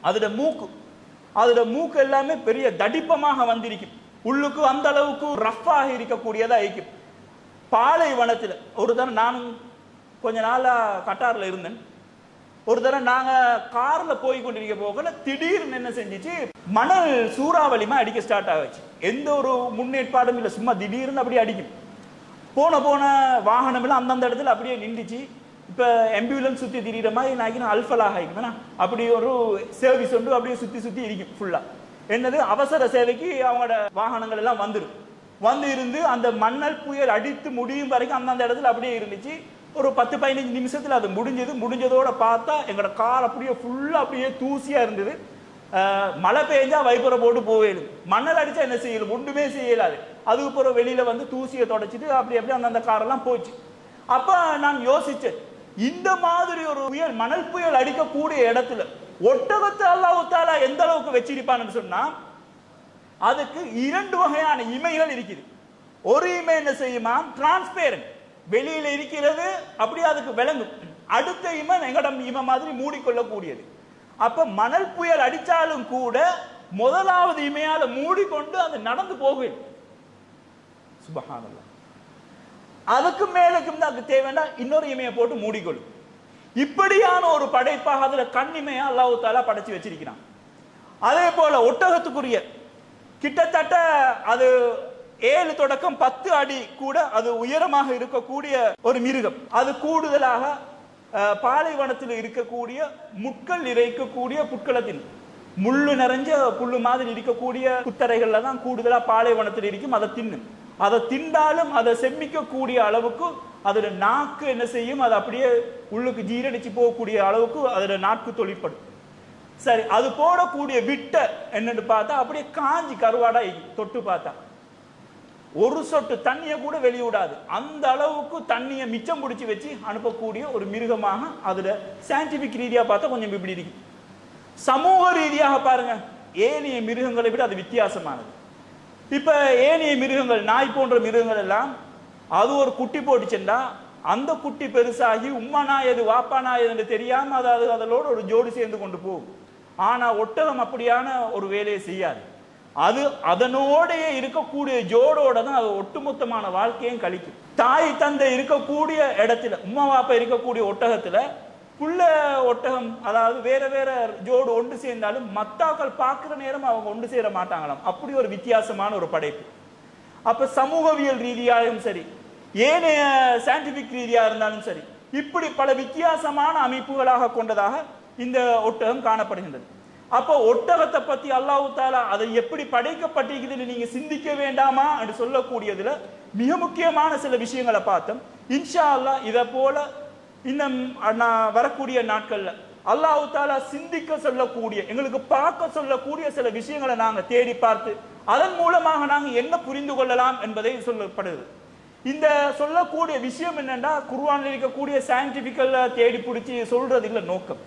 அதோட மூக்கு எல்லாமே பெரிய தடிப்பமாக வந்திருக்கும். உள்ளுக்கு அந்த அளவுக்கு ரஃப்பாக இருக்கக்கூடியதா இருக்கும். பாலைவனத்தில் ஒரு தரம் நானும் கொஞ்ச நாளா கட்டார்ல இருந்தேன். ஒரு தரம் நாங்க கார்ல போய் கொண்டிருக்க போகல திடீர்னு என்ன செஞ்சிச்சு, மணல் சூறாவளிமா அடிக்க ஸ்டார்ட் ஆகிச்சு. எந்த ஒரு முன்னேற்பாடும் இல்லை, சும்மா திடீர்னு அப்படியே அடிக்கும். போன வாகனம் எல்லாம் அந்தந்த இடத்துல அப்படியே நின்றுச்சு. இப்ப ஆம்புலன்ஸ் சுத்தி திரிகிற மாதிரி நான் அல்ஃபலாக ஆகிக்குவேனா அப்படி ஒரு சர்வீஸ் அப்படியே சுத்தி இருக்கும் ஃபுல்லா. என்னது அவசர சேவைக்கு அவங்களோட வாகனங்கள் எல்லாம் வந்து இருந்து அந்த மணல் புயல் அடித்து முடியும் வரைக்கும் அந்தந்த இடத்துல அப்படியே இருந்துச்சு. ஒரு 10-15 நிமிஷத்துல அது முடிஞ்சதோட பார்த்தா எங்களோட கார் அப்படியே ஃபுல்லா அப்படியே தூசியா இருந்தது. மழை பெஞ்சா வைப்பரை போட்டு போவேலும், மணல் அடிச்சா என்ன செய்யலும், ஒன்றுமே செய்யலாது. அதுக்கு பிறகு வெளியில தூசியை தொடச்சிட்டு அப்படியே அந்த காரெல்லாம் போச்சு. அப்ப நான் யோசிச்சேன், இந்த மாதிரி ஒரு புயல் மணல் புயல் அடிக்கக்கூடிய இடத்துல ஒட்டகத்தை அல்லாஹ் தஆலா எந்த அளவுக்கு வச்சிருப்பான்னு சொன்னா, அதுக்கு 2 வகையான இமைகள் இருக்குது. ஒரு இமை என்ன செய்யுமா, டிரான்ஸ்பேரண்ட், வெளியில இருக்கிறது அப்படியே அதுக்கு விளங்கும். அடுத்த இமை எங்கடம் இமை மாதிரி மூடிக்கொள்ளக்கூடியது. அப்ப மணல் புயல் அடிச்சாலும் கூட முதலாவது இமையால மூடிக்கொண்டு அது நடந்து போகும். சுபஹானல்லாஹ். அதுக்கு மேலுக்கும் தான் அதுக்கு தேவைன்னா இன்னொரு இமையை போட்டு மூடிக்கொள்ளும். இப்படியான ஒரு படைப்பாக அதுல கண்ணிமையா அல்லாஹ் தஆலா படைச்சு வச்சிருக்கிறான். அதே போல ஒட்டகத்துக்குரிய கிட்டத்தட்ட அது 7 தொடக்கம் 10 அடி கூட அது உயரமாக இருக்கக்கூடிய ஒரு மிருகம். அது கூடுதலாக பாலைவனத்தில் இருக்கக்கூடிய முட்கள் இறைக்கக்கூடிய புட்களத்தில் முள்ளு நிறைஞ்ச புல்லு மாதிரி இருக்கக்கூடிய குத்தரைகள்ல தான் கூடுதலா பாலைவனத்தில் இருக்கும். அதை திண்டாலும் அதை செம்மிக்கக்கூடிய அளவுக்கு அதோட நாக்கு என்ன செய்யும், அது அப்படியே உள்ளுக்கு ஜீரணிச்சு போகக்கூடிய அளவுக்கு அதோட நாக்கு தொழிற்படும். சரி, அது போடக்கூடிய விட்ட என்னன்னு பார்த்தா அப்படியே காஞ்சி கருவாடா தொட்டு பார்த்தா ஒரு சொட்டு தண்ணியை கூட வெளியிடாது. அந்த அளவுக்கு தண்ணியை மிச்சம் பிடிச்சி வச்சு அனுப்பக்கூடிய ஒரு மிருகமாக அதுல சயின்டிபிக் ரீதியா பார்த்தா கொஞ்சம் இப்படி இருக்கு. சமூக ரீதியாக பாருங்க, ஏனைய மிருகங்களை விட அது வித்தியாசமானது. இப்ப ஏனைய மிருகங்கள், நாய் போன்ற மிருகங்கள் எல்லாம் அது ஒரு குட்டி போட்டுச்சுன்னா அந்த குட்டி பெருசாகி உம்மா நாய் எது வாப்பா நாய் எது தெரியாம அதாவது அதோட ஒரு ஜோடி சேர்ந்து கொண்டு போகும். ஆனா ஒட்டகம் அப்படியான ஒரு வேலையை செய்யாது. அது அதனோடைய இருக்கக்கூடிய ஜோடோட தான் அது ஒட்டுமொத்தமான வாழ்க்கையும் கழிக்கும். தாய் தந்தை இருக்கக்கூடிய இடத்துல, உம்மா வாப்பா இருக்கக்கூடிய ஒட்டகத்துல புள்ள ஒட்டகம் அதாவது வேற வேற ஜோடு ஒன்று சேர்ந்தாலும் மத்தாக்கள் பார்க்கிற நேரம் அவங்க ஒன்று சேர மாட்டாங்களாம். அப்படி ஒரு வித்தியாசமான ஒரு படைப்பு. அப்ப சமூகவியல் ரீதியாகவும் சரி, ஏனைய சயின்டிபிக் ரீதியா இருந்தாலும் சரி, இப்படி பல வித்தியாசமான அமைப்புகளாக கொண்டதாக இந்த ஒட்டகம் காணப்படுகின்றது. அப்போ ஒட்டகத்தை பத்தி அல்லாஹ் தஆலா அதை எப்படி படைக்கப்பட்டிருக்குதுன்னு நீங்க சிந்திக்க வேண்டாமா என்று சொல்லக்கூடியதுல மிக முக்கியமான சில விஷயங்களை பார்த்தோம். இன்ஷா அல்லாஹ் இதை போல இன்னும் வரக்கூடிய நாட்கள்ல அல்லாஹ் தஆலா சிந்திக்க சொல்லக்கூடிய, எங்களுக்கு பார்க்க சொல்லக்கூடிய சில விஷயங்களை நாங்க தேடி பார்த்து அதன் மூலமாக நாங்க என்ன புரிந்து கொள்ளலாம் என்பதை சொல்லப்படுது. இந்த சொல்லக்கூடிய விஷயம் என்னன்னா, குர்ஆன்ல இருக்கக்கூடிய சயின்டிபிக்கல்ல தேடி பிடிச்சி சொல்றது இல்ல நோக்கம்.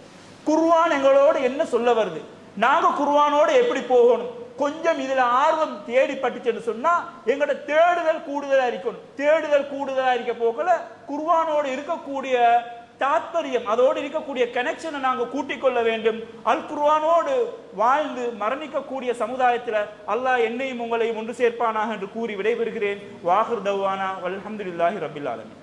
குர்ஆன் எங்களோட என்ன சொல்ல வருது, நாங்க குர்ஆனோட எப்படி போகணும், கொஞ்சம் இதுல ஆர்வம் தேடி பட்டுச்சுன்னு சொன்னா எங்களோட தேடுதல் கூடுதலா இருக்கணும். தேடுதல் கூடுதலா இருக்க போக்கல குர்ஆனோடு இருக்கக்கூடிய தாத்பரியம், அதோடு இருக்கக்கூடிய கனெக்ஷனை நாங்க கூட்டிக் கொள்ள வேண்டும். அல் குர்ஆனோடு வாழ்ந்து மரணிக்கக்கூடிய சமுதாயத்தில் அல்லாஹ் என்னையும் உங்களையும் ஒன்று சேர்ப்பானாக என்று கூறி விடைபெறுகிறேன். வாஹிர் தவ்வானா வல்ஹம்துலில்லாஹி ரப்பில் ஆலமீன்.